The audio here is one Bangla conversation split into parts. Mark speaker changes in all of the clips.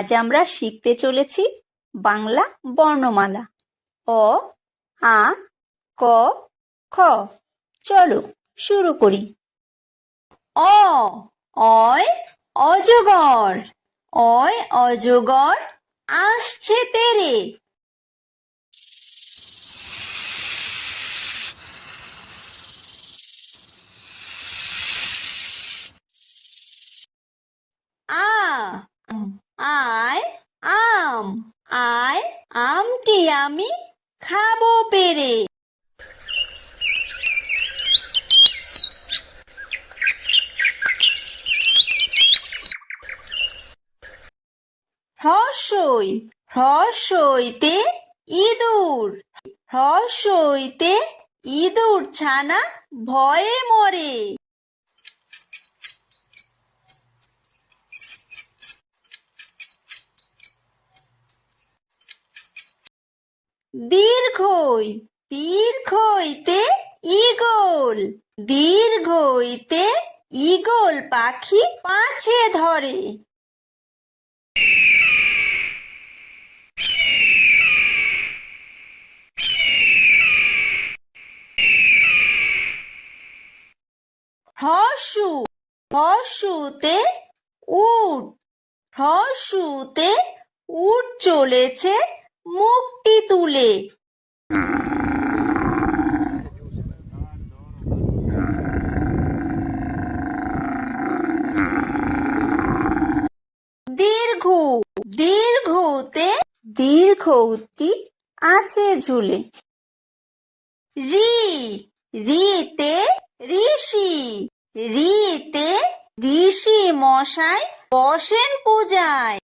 Speaker 1: আজ আমরা শিখতে চলেছি বাংলা বর্ণমালা অ, আ, ক, খ। চলো শুরু করি। অ, অয় অজগর, অয় অজগর আসছে তেরে। আ, আয় আম, আয় আমটি আমি খাবো পেরে। হ্রস্বই, হ্রস্বইতে ইঁদুর, হ্রস্বইতে ইঁদুর ছানা ভয়ে মরে। দীর্ঘই, দীর্ঘইতে ঈগল, দীর্ঘইতে ঈগল পাখি পাছে ধরে। হ্রস্বু, হ্রস্বুতে উট, হ্রস্বুতে উট চলেছে মুখটি তুলে। দীর্ঘ, দীর্ঘতে দীর্ঘউতি আছে ঝুলে। রি, রিতে ঋষি, রিতে ঋষি মশাই বসেন পূজায়।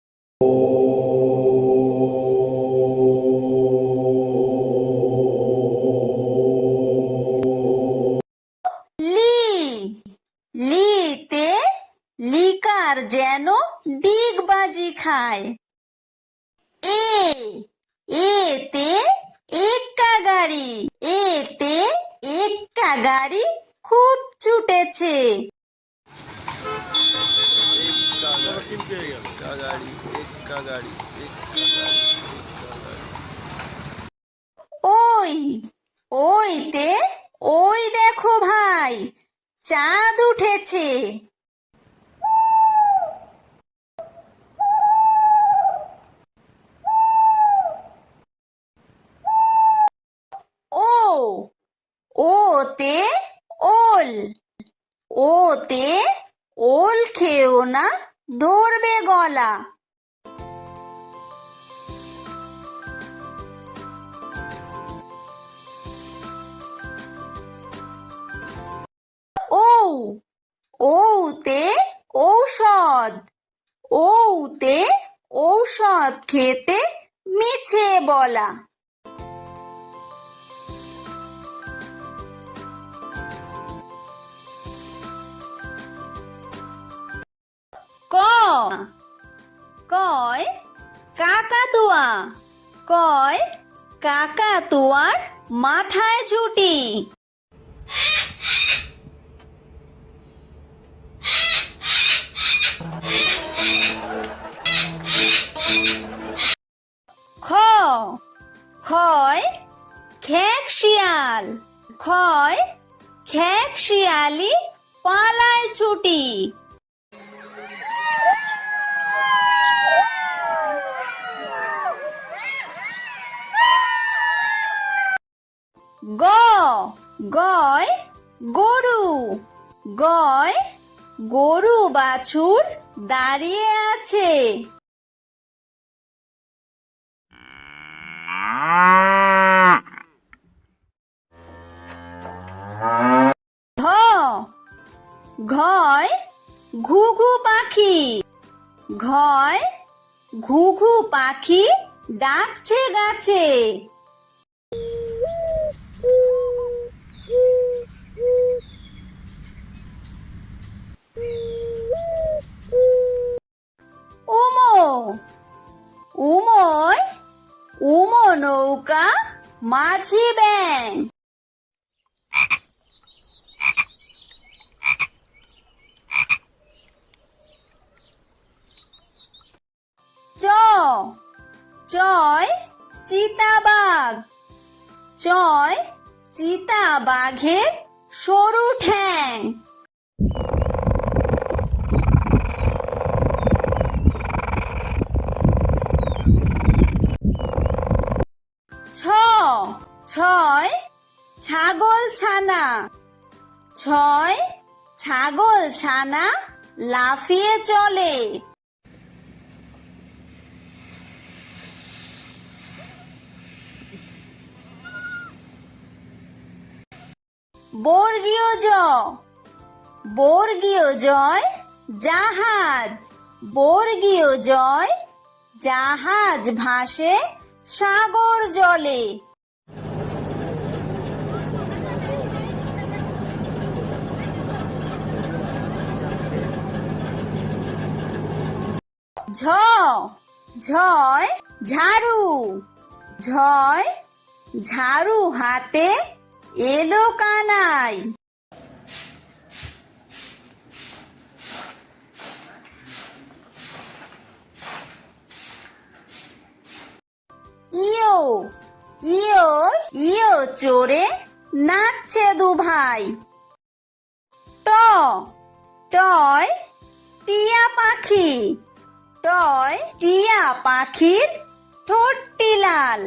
Speaker 1: লি, লিতে লিকার যেন ডিগবাজি খায়। এ, এতে এক্কা গাড়ি, এতে এক্কা গাড়ি খুব ছুটেছে। ওই, ওইতে ওই দেখো ভাই চাঁদ উঠেছে। ও, ওতে ওল, ওতে ওল খেও না ধরবে গলা। ও, ওতে ঔষধ, ওতে ঔষধ খেতে মিছে বলা। ক, কয় কাকাতুয়া, কয় কাকাতুয়ার মাথায় ঝুঁটি। খ, খয় খেক শিয়াল, খয় খেক শিয়ালি পালায় ছুটি। গ, গয় গরু, গয় গরু বাছুর দাঁড়িয়ে আছে। ধ, ঘয় ঘুঘু পাখি, ঘয় ঘুঘু পাখি ডাকছে গাছে। উমো, উময় উমো নৌকা মাঝি ব্যাং। চ, চয় চিতাবাঘ। চয় চিতাবাঘের সরু ঠ্যাং। ছয় ছাগল ছানা। ছয় ছাগল ছানা লাফিয়ে চলে। বর্গীয় জ। বর্গীয় জয় জাহাজ। বর্গীয় জয় জাহাজ ভাসে সাগর জলে। ঝ ঝয় ঝাড়ু। ঝয় ঝাড়ু হাতে এলো কানাই। ইয়ো ইয়ো ইয়ো চড়ে নাচছে দুভাই। ট টয় টিয়া পাখি। টয় টিয়া পাখির ঠোঁটটি লাল।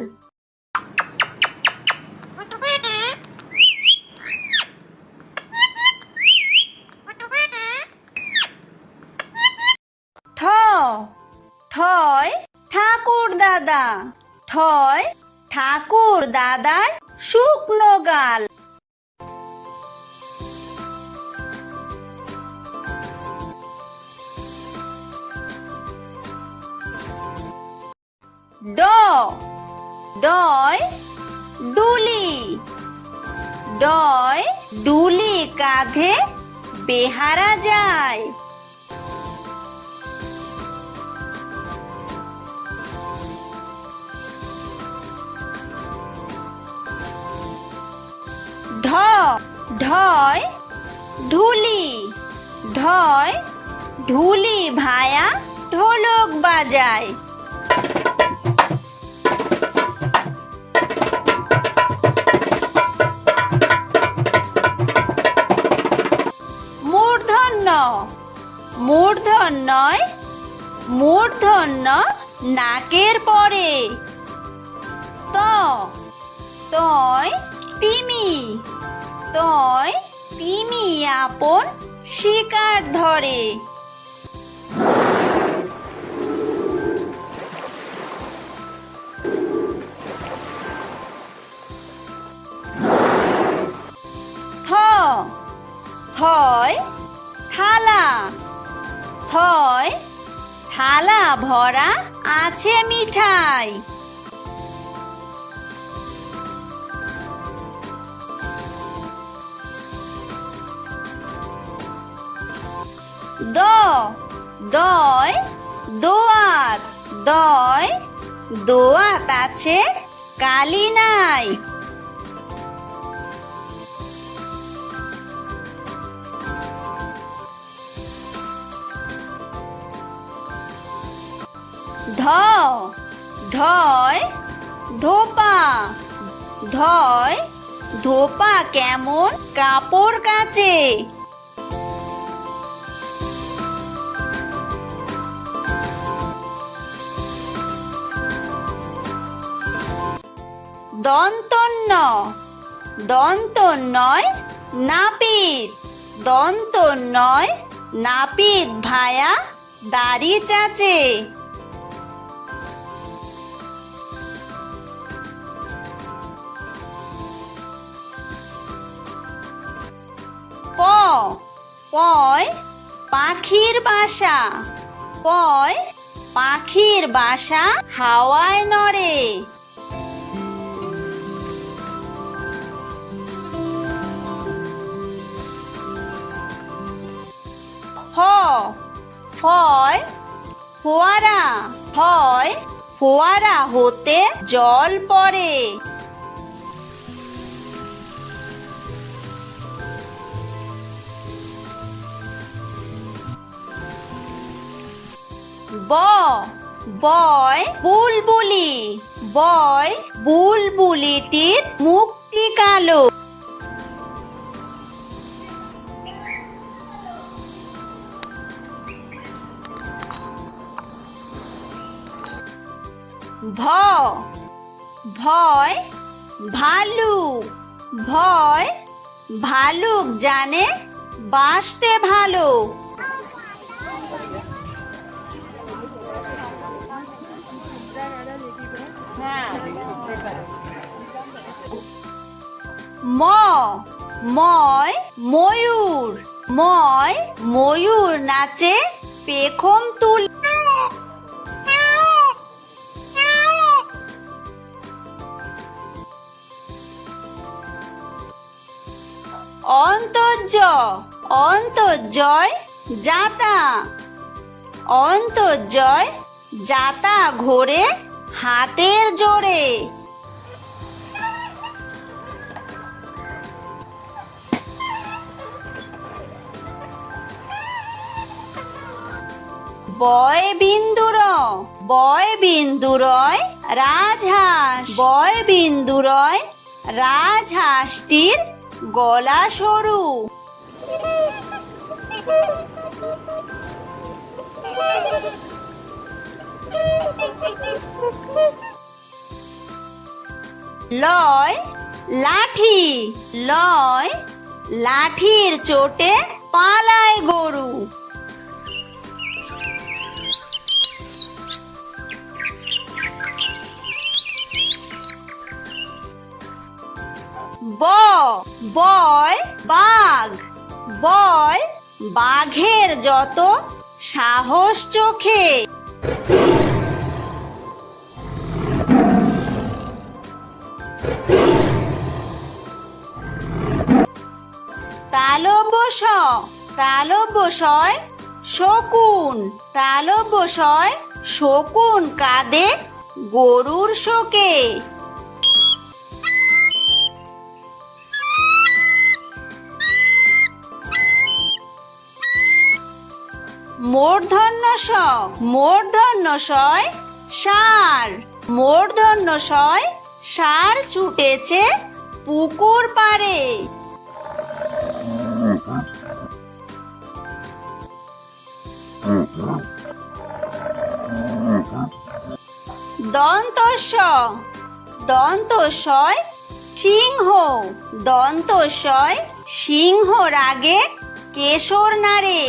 Speaker 1: ঠ ঠয় ঠাকুর দাদা। ঠয় ঠাকুর দাদার শুকনো গাল। ড ডয় ডুলি। ডয় ডুলি কাঁধে বেহারা যায়। ঢ ঢয় ঢুলি। ঢয় ঢুলি ভায়া ঢোলক বাজায়। মূর্ধন্য মূর্ধন্যয় মূর্ধন্য নাকের পরে। ত তয় তিমি। তয় তিমি আপন শিকার ধরে। থ থয় থালা। থয় থালা ভরা আছে মিঠাই। দ দয় দোয়াত। দয় দোয়াত আছে কালি নাই। ধ ধয় ধোপা। ধয় ধোপা কেমন কাপড় কাচে। দন্তন্য দন্তন্যয় নাপিত। দন্তন্যয় নাপিত ভায়া দাড়ি চাচে। প পয় পাখির বাসা। পয় পাখির বাসা হাওয়ায় নড়ে। ফ ফয় ফোয়ারা। ফয় ফোয়ারা হতে জল পড়ে। ব বয় বুলবুলি, বয় বুলবুলিটির মুখটি কালো। ভ ভয় ভালুক, ভয় ভালুক জানে বাসতে ভালো। ম ময় ময়ূর, ময় ময়ূর নাচে পেখম তুল। অন্তর্য অন্তর্জয় যাতা, অন্তর্জয় যাতা ঘোরে হাতের জোরে। বয় বিন্দুর, বয় বিন্দুরয় রাজহাঁস, বয় বিন্দুরয় রাজহাঁসটির গলা সরু। লয় লাঠি, লয় লাঠির চোটে পালায় গরু। ব বয় বাঘ, বয় বাঘের যত সাহস চোখে। তালব্য তালব্যশয় শকুন, তালব্যশয় শকুন কাঁদে গরুর শোকে। মূর্ধন্য ষ মূর্ধন্য শয় ষাঁড়, মূর্ধন্য শয় ষাঁড় ছুটেছে পুকুর পাড়ে। দন্তস্ব দন্তস্বয় সিংহ, দন্তস্বয় সিংহ রাগে কেশর নাড়ে।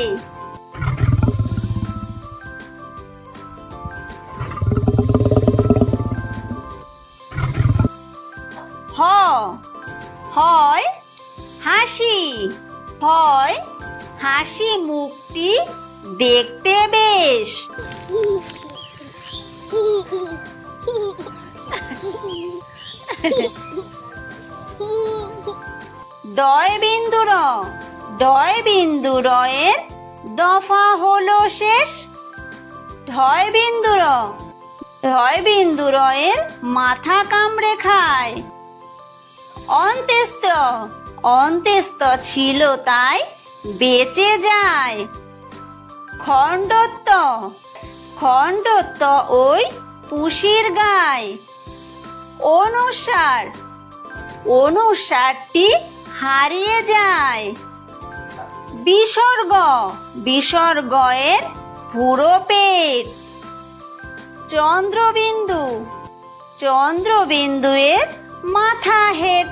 Speaker 1: হ হয় হাসি, হয় হাসি মুখটি দেখতে বেশ। ডয় বিন্দুর, ডয় বিন্দুরয়ের দফা হলো শেষ। ঢয় বিন্দুর, ঢয় বিন্দুরয়ের মাথা কামড়ে খায়। অন্ত্যেস্ত অন্ত্যেস্ত ছিল তাই বেঁচে যায়। খণ্ডত্ব খণ্ডত্ব ওই পুষির গায়। অনুসার অনুসারটি হারিয়ে যায়। বিসর্গ বিসর্গয়ের পুরো পেট। চন্দ্রবিন্দু চন্দ্রবিন্দুয়ের মাথা হেট।